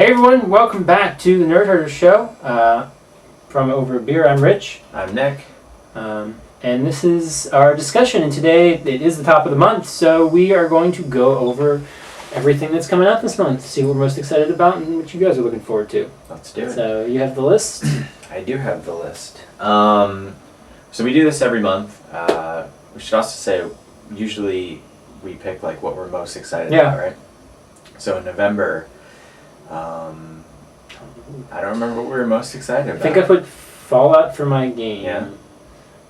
Hey everyone, welcome back to the Nerd Herder Show. From Over a Beer, I'm Rich. I'm Nick. And this is our discussion, and today it is the top of the month, so we are going to go over everything that's coming out this month, see what we're most excited about and what you guys are looking forward to. Let's do it. So you have the list? I do have the list. So we do this every month. We should also say, usually we pick like what we're most excited about, right? So in November, I don't remember what we were most excited about. I think I put Fallout for my game. Yeah.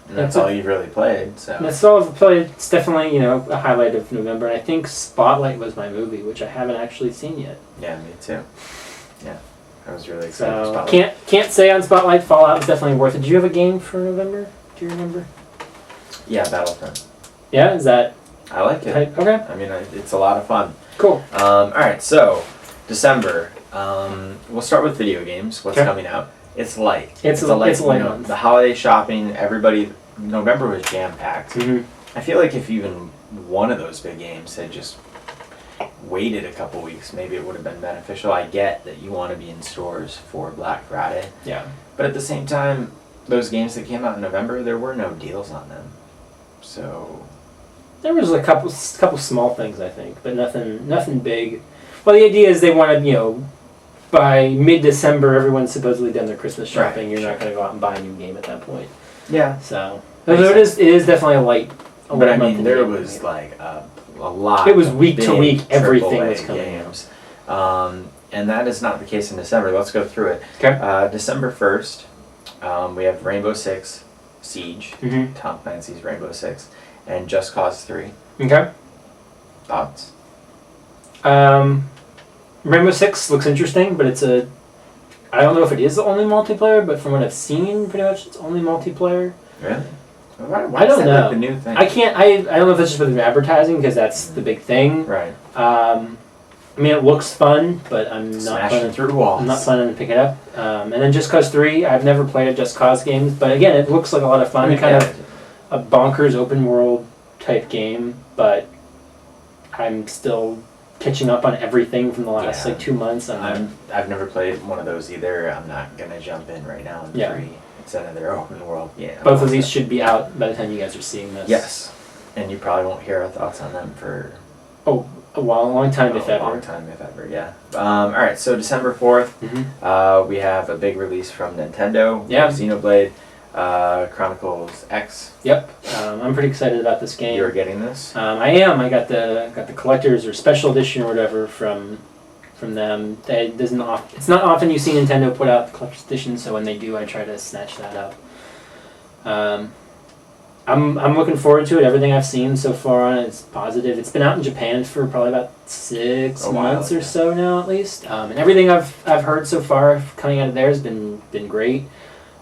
And that's all you've really played, so. That's all I've played. It's definitely, a highlight of November. And I think Spotlight was my movie, which I haven't actually seen yet. Yeah, me too. Yeah, I was really excited for So Spotlight. can't say on Spotlight. Fallout was definitely worth it. Did you have a game for November? Do you remember? Yeah, Battlefront. Yeah, is that I like it. type? Okay. I mean, it's a lot of fun. Cool. Alright, so, December. We'll start with video games. What's coming out? It's light. It's a light month. The holiday shopping, everybody, November was jam-packed. Mm-hmm. I feel like if even one of those big games had just waited a couple weeks, maybe it would have been beneficial. I get that you want to be in stores for Black Friday. Yeah. But at the same time, those games that came out in November, there were no deals on them. So... There was a couple small things, I think, but nothing big. Well, the idea is they want to, by mid-December, everyone's supposedly done their Christmas shopping. Right, You're not going to go out and buy a new game at that point. Yeah. So, although it is definitely a light. But I mean, there was like a lot. It was week to week. Everything was coming games. And that is not the case in December. Let's go through it. Okay. December 1st, we have Rainbow Six Siege, Tom Clancy's Rainbow Six, and Just Cause 3. Okay. Thoughts? Rainbow Six looks interesting, but I don't know if it is the only multiplayer, but from what I've seen, pretty much it's only multiplayer. Really? I don't know. Like the new thing? I don't know if it's just for the advertising, because that's the big thing. Right. I mean, it looks fun, but I'm not planning through walls. I'm not planning to pick it up. And then Just Cause 3, I've never played a Just Cause games, but again, it looks like a lot of fun. Kind of a bonkers open world type game, but I'm still catching up on everything from the last 2 months. I've never played one of those either. I'm not gonna jump in right now in 3. It's another open world. Yeah. Both of these should be out by the time you guys are seeing this. Yes, and you probably won't hear our thoughts on them for a long time, if ever. A long time, if ever. Yeah. All right. So December 4th, we have a big release from Nintendo. Yeah. Xenoblade Chronicles X. Yep. I'm pretty excited about this game. You're getting this? I am. I got the collector's or special edition or whatever from them. It's not often you see Nintendo put out the collector's edition, so when they do, I try to snatch that up. I'm looking forward to it. Everything I've seen so far on it is positive. It's been out in Japan for probably about 6 months or so now, at least. And everything I've heard so far coming out of there has been great.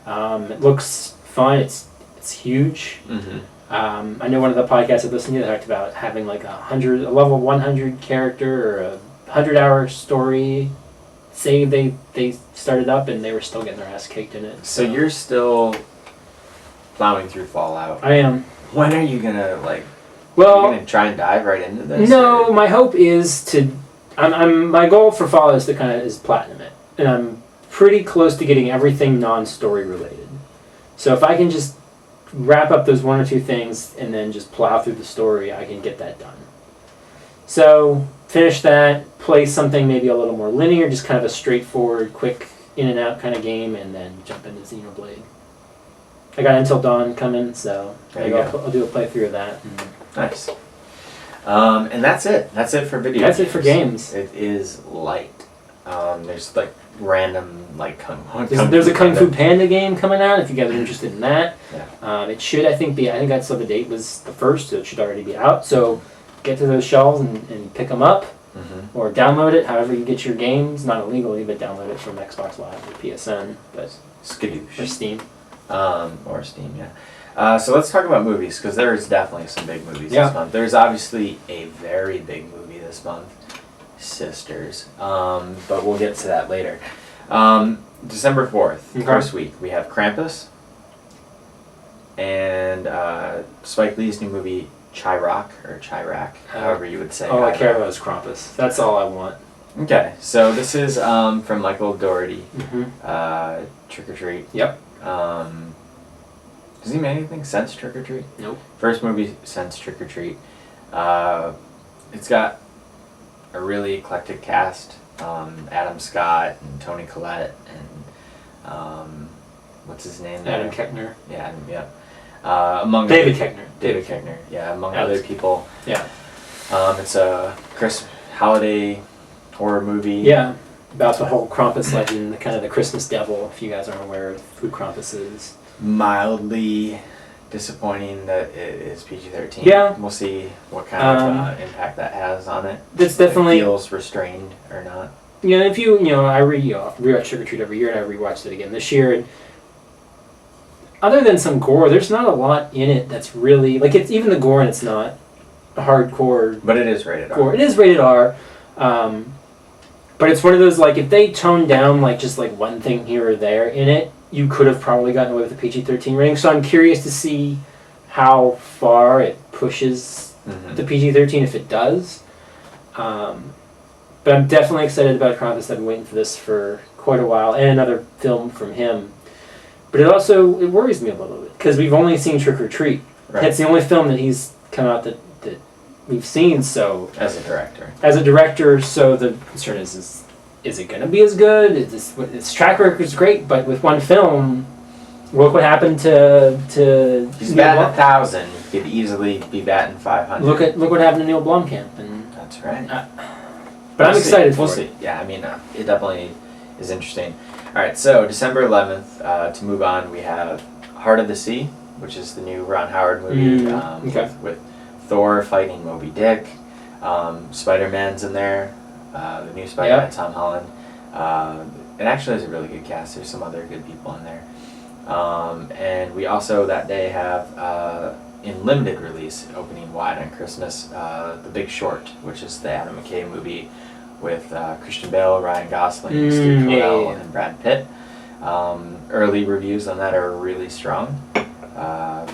It looks fun. It's huge. Mm-hmm. I know one of the podcasts I've listened to talked about having like a level 100 character or a 100-hour story. Say they started up and they were still getting their ass kicked in it. So you're still plowing through Fallout. I am. When are you gonna are you gonna try and dive right into this? No, my hope is to. My goal for Fallout is platinum it, and I'm pretty close to getting everything non-story related. So if I can just wrap up those one or two things and then just plow through the story, I can get that done. So finish that, play something maybe a little more linear, just kind of a straightforward, quick in and out kind of game, and then jump into Xenoblade. I got Until Dawn coming, so I'll do a playthrough of that. Nice. And that's it. That's it for video games. That's it for games. It is light. There's like random There's a Kung Fu Panda game coming out if you guys are interested in that. Yeah. It should, I think, I think I saw the date was the 1st, so it should already be out. So get to those shelves and pick them up, or download it, however you get your games, not illegally, but download it from Xbox Live or PSN, but Skadoosh. Or Steam. Or Steam, yeah. So let's talk about movies, because there's definitely some big movies this month. There's obviously a very big movie this month, Sisters, but we'll get to that later. December 4th, first week, we have Krampus, and Spike Lee's new movie, Chirac, however you would say. All I care about is Krampus. That's all I want. Okay, so this is from Michael Dougherty, Mm-hmm. Trick or Treat. Yep. Has he made anything since Trick or Treat? Nope. First movie since Trick or Treat. It's got a really eclectic cast. Adam Scott and Toni Collette and what's his name? Adam Keckner. Yeah, among David Keckner. David Keckner. Yeah, among Alex. other people. Yeah. It's a Chris holiday horror movie. Yeah. About the whole Krampus legend, the kind of the Christmas devil, if you guys aren't aware of who Krampus is. Mildly disappointing that it is PG-13. Yeah. We'll see what kind of impact that has on it. That's definitely... If it feels restrained or not. Yeah, if I rewatch Trick or Treat every year, and I rewatched it again this year, and other than some gore, there's not a lot in it that's really... Like, it's even the gore, and it's not hardcore... But it is rated R. Gore. It is rated R. But it's one of those, like, if they toned down, like, just, like, one thing here or there in it, you could have probably gotten away with a PG-13 rating. So I'm curious to see how far it pushes the PG-13, if it does. But I'm definitely excited about Krampus. I've been waiting for this for quite a while, and another film from him. But it worries me a little bit, because we've only seen Trick or Treat. Right. It's the only film that he's come out that we've seen, so... As a director, so the concern is it going to be as good? Its track record's great, but with one film, look what happened to He's batting 1,000. He could easily be batting 500. Look what happened to Neil Blomkamp. And that's right. But I'm excited for it. We'll see. Yeah, I mean, it definitely is interesting. All right, so December 11th, to move on, we have Heart of the Sea, which is the new Ron Howard movie with Thor fighting Moby Dick. Spider-Man's in there. The new Spider-Man, Tom Holland. It actually has a really good cast. There's some other good people in there. And we also that day have in limited release, opening wide on Christmas, The Big Short, which is the Adam McKay movie with Christian Bale, Ryan Gosling, Steve Carell, and Brad Pitt. Early reviews on that are really strong.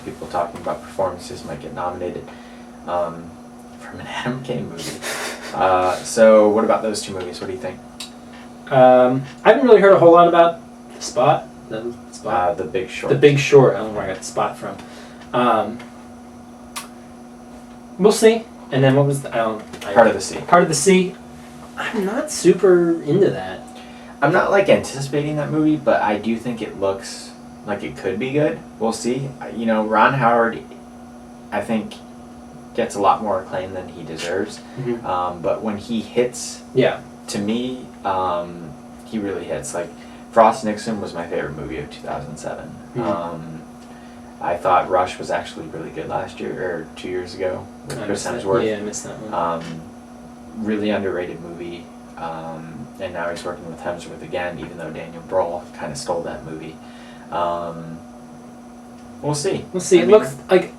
People talking about performances might get nominated from an Adam McKay movie. So what about those two movies? What do you think? I haven't really heard a whole lot about The Spot. The Big Short. The Big Short. I don't know where I got The Spot from. We'll see. And then what was Heart of the Sea. Heart of the Sea. I'm not super into that. I'm not anticipating that movie, but I do think it looks like it could be good. We'll see. Ron Howard, I think, gets a lot more acclaim than he deserves. Mm-hmm. But when he hits, to me, he really hits. Like, Frost Nixon was my favorite movie of 2007. Mm-hmm. I thought Rush was actually really good last year, or 2 years ago, with Chris Hemsworth. Yeah, I missed that one. Really underrated movie. And now he's working with Hemsworth again, even though Daniel Brühl kind of stole that movie. We'll see. It looks like...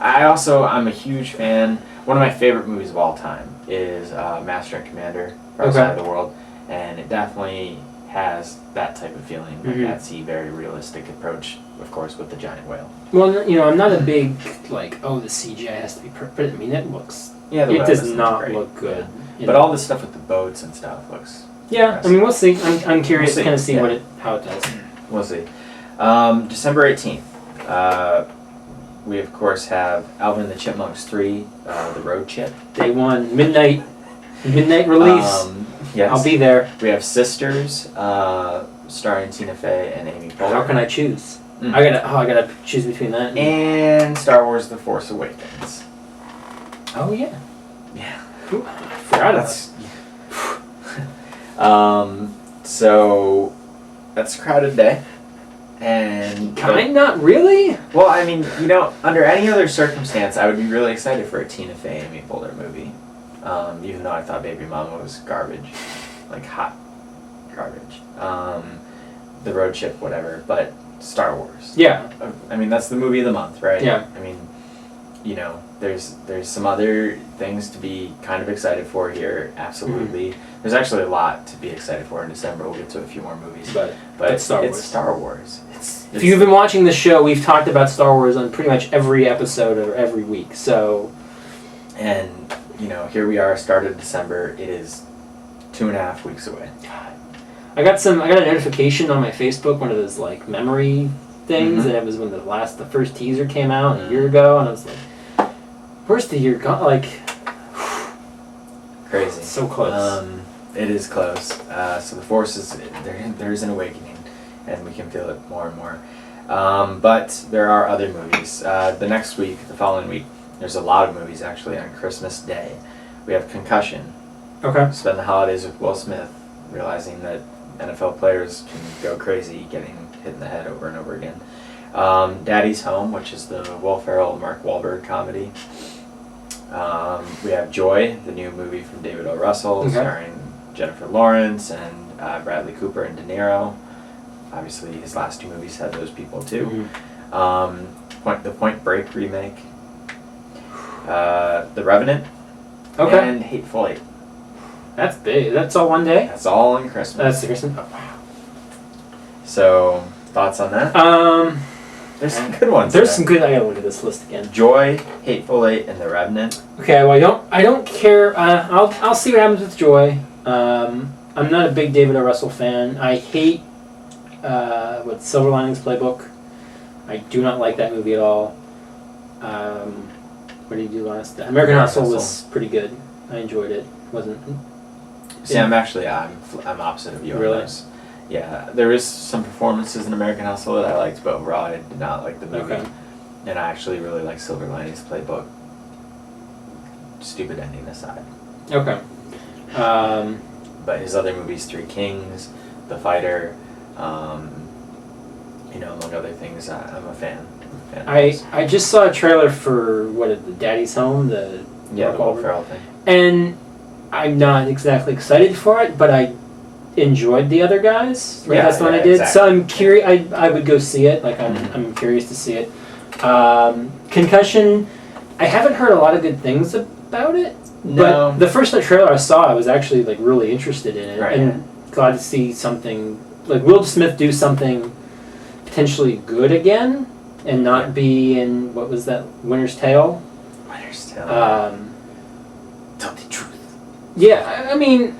I'm a huge fan. One of my favorite movies of all time is Master and Commander, Far Side of the World. And it definitely has that type of feeling. Mm-hmm. That's a very realistic approach, of course, with the giant whale. Well, I'm not a big, the CGI has to be perfect. But, I mean, it looks... Yeah, it does not look good. Yeah. But all the stuff with the boats and stuff looks... Yeah, impressive. I mean, we'll see. I'm curious to kind of see how it does. We'll see. December 18th. We, of course, have Alvin and the Chipmunks 3, The Road Chip. Day one, midnight release. Yes. I'll be there. We have Sisters, starring Tina Fey and Amy Poehler. How can I choose? I gotta choose between that and Star Wars: The Force Awakens. Oh yeah. Yeah. I forgot about it. So that's a crowded day. And not really? Well, I mean, under any other circumstance, I would be really excited for a Tina Fey Amy Poehler movie. Even though I thought Baby Mama was garbage. Like hot garbage. The Road Chip, whatever, but Star Wars. Yeah. I mean, that's the movie of the month, right? Yeah. I mean, there's some other things to be kind of excited for here, absolutely. Mm-hmm. There's actually a lot to be excited for in December. We'll get to a few more movies. But it's Star Wars. It's Star Wars. If you've been watching the show, we've talked about Star Wars on pretty much every episode or every week, so... And, here we are, start of December. It is 2.5 weeks away. I got a notification on my Facebook, one of those like memory things, Mhm. and it was when the first teaser came out a year ago, and I was like, "Where's the year gone?" Like, crazy. So close. It is close. So the Force is there's an awakening, and we can feel it more and more. But there are other movies. The next week, the following week, there's a lot of movies actually on Christmas Day. We have Concussion. Okay. Spend the holidays with Will Smith, realizing that NFL players can go crazy getting hit in the head over and over again. Daddy's Home, which is the Will Ferrell, Mark Wahlberg comedy. We have Joy, the new movie from David O. Russell, starring Jennifer Lawrence and Bradley Cooper and De Niro. Obviously, his last 2 movies had those people too. The Point Break remake. The Revenant. Okay. And Hateful Eight. That's big. That's all one day? That's all in Christmas. That's the Christmas? Oh, wow. So, thoughts on that? There's some good ones. There's some good. I gotta look at this list again. Joy, Hateful Eight, and The Revenant. Okay, well, I don't care. I'll see what happens with Joy. I'm not a big David O. Russell fan. I hate Silver Linings Playbook. I do not like that movie at all. What did he do last? American Hustle was pretty good. I enjoyed it. Wasn't. See, I'm opposite of you. Really? On those. Yeah, there is some performances in American Hustle that I liked, but overall I did not like the movie. Okay. And I actually really like Silver Linings Playbook. Stupid ending aside. Okay. But his other movies, Three Kings, The Fighter, among other things, I'm a fan. I just saw a trailer for the Daddy's Home, the Will Ferrell thing. And I'm not exactly excited for it, but I enjoyed the other guys. Right? That's the one I did. Exactly. So I'm curious. I would go see it. Like I'm curious to see it. Concussion. I haven't heard a lot of good things about it. No. But the first trailer I saw, I was actually like really interested in it, Right. and glad to see something like Will Smith do something potentially good again, and not be in what was that Winter's Tale. Winter's Tale. Tell the truth. Yeah, I mean.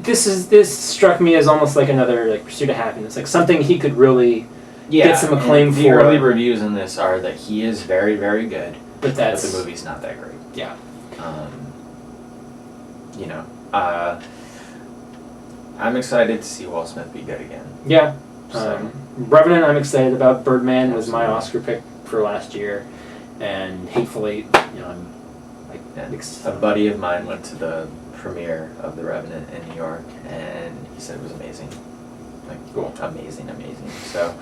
This struck me as almost like another like Pursuit of Happiness, like something he could really get some acclaim for. The early reviews on this are that he is very, very good, but the movie's not that great. Yeah. I'm excited to see Will Smith be good again. Yeah. So. Revenant, I'm excited about. Birdman was my Oscar pick for last year, and Hateful Eight, I'm like a buddy of mine went to the premiere of The Revenant in New York, and he said it was amazing. Like, cool. Amazing. So,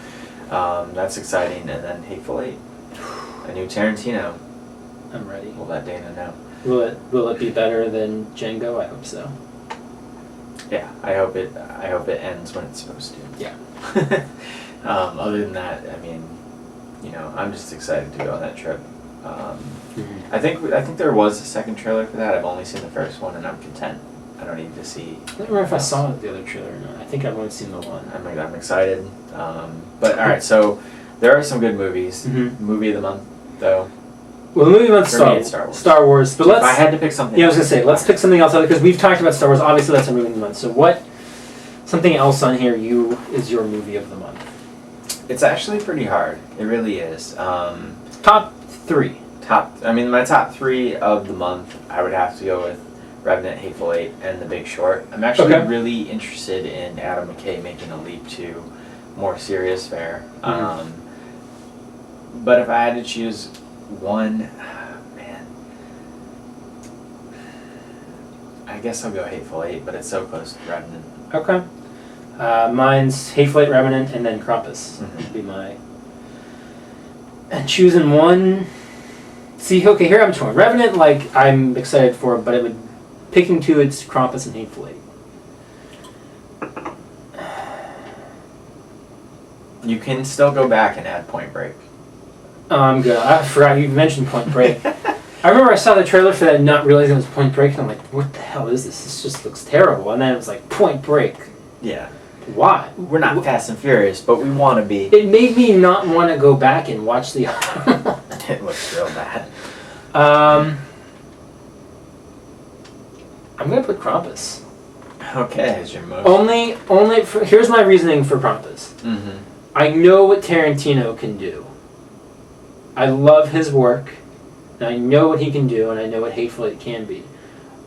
that's exciting. And then Hateful Eight, a new Tarantino. I'm ready. We'll let Dana know. Will it be better than Django? I hope so. Yeah, I hope it ends when it's supposed to. Yeah. Other than that, I mean, I'm just excited to go on that trip. I think there was a second trailer for that. I've only seen the first one, and I'm content. I don't need to see. I don't remember if I saw the other trailer or not. I think I've only seen the one. I'm excited. But all right, so there are some good movies. Movie of the month, though. Well, the movie of the month, Star Wars. Star Wars. But if I had to pick something. Yeah, I was gonna say let's pick something else because we've talked about Star Wars. Obviously, that's our movie of the month. So something else on here is your movie of the month? It's actually pretty hard. It really is. Top 3. My top 3 of the month, I would have to go with Revenant, Hateful Eight, and The Big Short. I'm actually really interested in Adam McKay making a leap to more serious fare. But if I had to choose one, I guess I'll go Hateful Eight, but it's so close to Revenant. Okay. Mine's Hateful Eight, Revenant, and then Krampus would be my... And choosing one... See, okay, here I'm torn. Revenant, I'm excited for, but picking 2, it's Krampus and Hateful Eight. You can still go back and add Point Break. Oh, I'm good. I forgot you mentioned Point Break. I remember I saw the trailer for that and not realizing it was Point Break, and I'm like, what the hell is this? This just looks terrible. And then it was like, Point Break. Yeah. Why? We're not Fast and Furious, but we want to be. It made me not want to go back and watch the other one. It looks real bad. I'm going to put Krampus. Okay, as your most. Here's my reasoning for Krampus. Mm-hmm. I know what Tarantino can do. I love his work, and I know what he can do, and I know what Hateful Eight can be.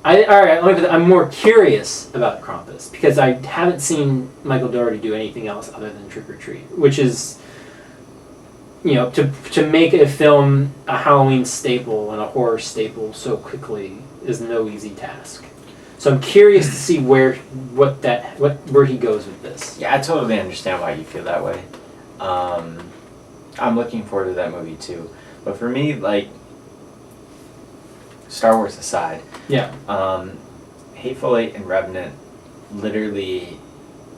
I'm more curious about Krampus because I haven't seen Michael Dougherty do anything else other than Trick or Treat, which is, to make a film a Halloween staple and a horror staple so quickly is no easy task. So I'm curious to see where he goes with this. Yeah, I totally understand why you feel that way. I'm looking forward to that movie too. But for me, like, Star Wars aside, yeah, Hateful Eight and Revenant literally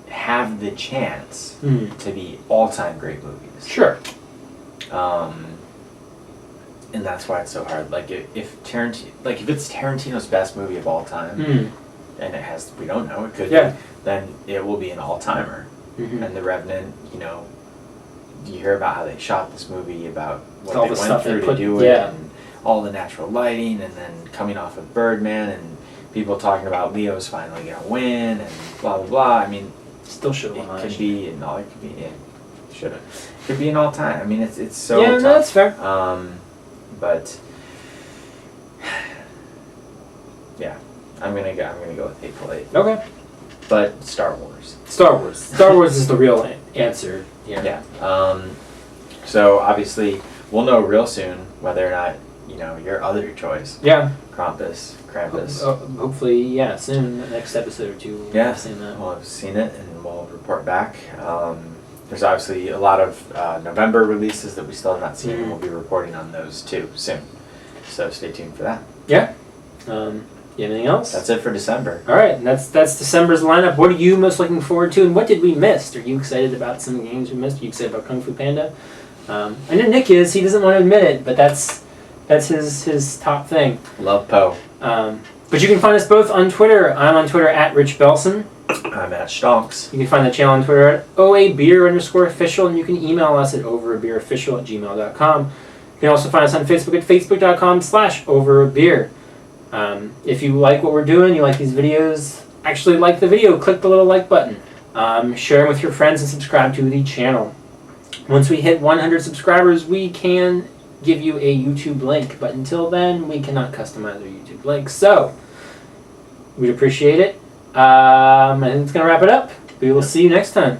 have the chance to be all-time great movies. Sure. And that's why it's so hard. Like if it's Tarantino's best movie of all time, and it has, we don't know, it could be, then it will be an all-timer. Mm-hmm. And The Revenant, you hear about how they shot this movie, about what all they the went through to do it, and all the natural lighting, and then coming off of Birdman, and people talking about Leo's finally gonna win, and blah blah blah. I mean, still should have won. It could be an all. It could be. Yeah, should have. It could be an all time. I mean, it's so. Yeah, tough. no, that's fair. But yeah, I'm gonna go with Hateful Eight. Okay. But Star Wars. Star Wars is the real answer. Yeah. So obviously, we'll know real soon whether or not your other choice. Yeah. Krampus. Hopefully, soon. The next episode or two. We'll Yeah. have seen that. We'll have seen it, and we'll report back. There's obviously a lot of November releases that we still have not seen, and we'll be reporting on those too soon. So stay tuned for that. Yeah. You have anything else? That's it for December. All right, that's December's lineup. What are you most looking forward to, and what did we miss? Are you excited about some games we missed? Are you excited about Kung Fu Panda? I know Nick is. He doesn't want to admit it, but that's his top thing. Love Poe. But you can find us both on Twitter. I'm on Twitter at Rich Belson. I'm at Stonks. You can find the channel on Twitter at OABeer_official, and you can email us at overabeerofficial@gmail.com. You can also find us on Facebook at facebook.com/overabeer. If you like what we're doing, you like these videos, actually like the video, click the little like button. Share them with your friends and subscribe to the channel. Once we hit 100 subscribers, we can give you a YouTube link, but until then, we cannot customize our YouTube link. So, we'd appreciate it. I think it's going to wrap it up. We will see you next time.